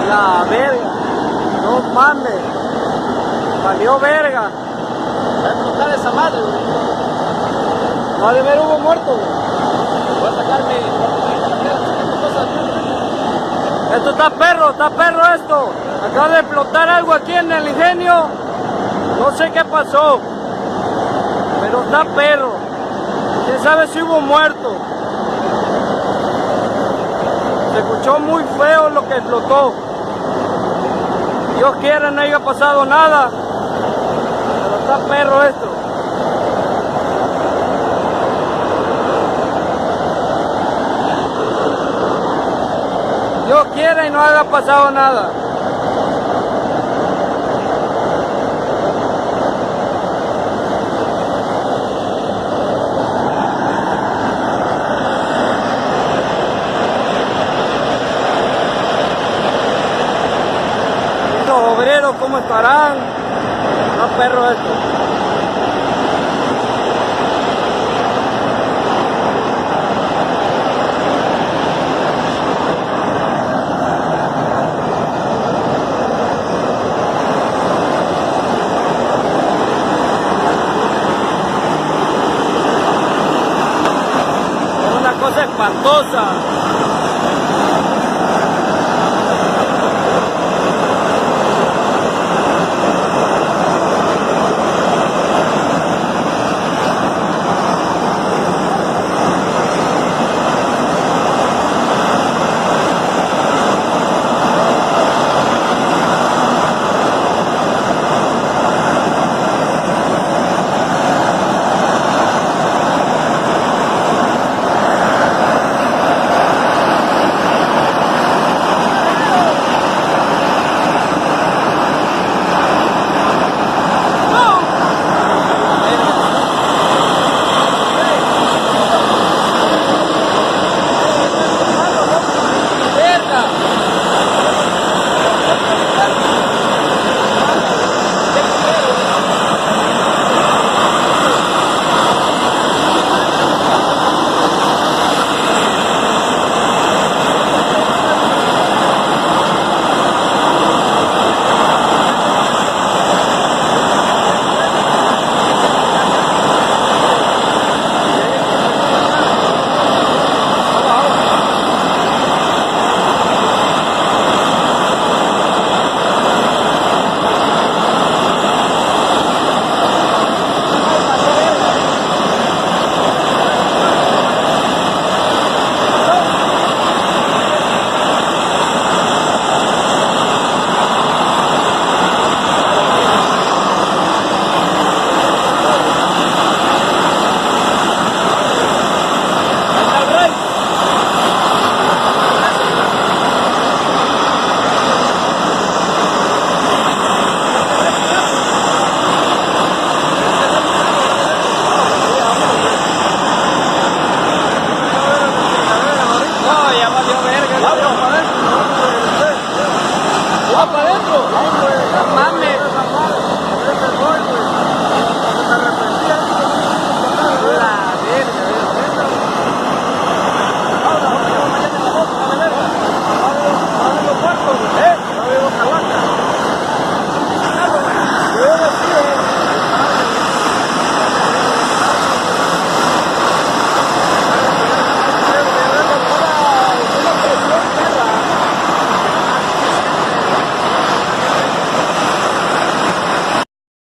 La verga. No mames. Valió verga. Va a explotar esa madre, güey. No ha de haber hubo muerto, güey. Voy a sacarme cosas. Esto está perro esto. Acaba de explotar algo aquí en el ingenio. No sé qué pasó. Pero está perro. ¿Quién sabe si hubo muerto? Se escuchó muy feo lo que explotó. Dios quiera no haya pasado nada. Pero está perro esto. Dios quiera y no haya pasado nada. Los obreros, ¿cómo estarán? Está perro esto. Cosa espantosa. Para adentro. No mames.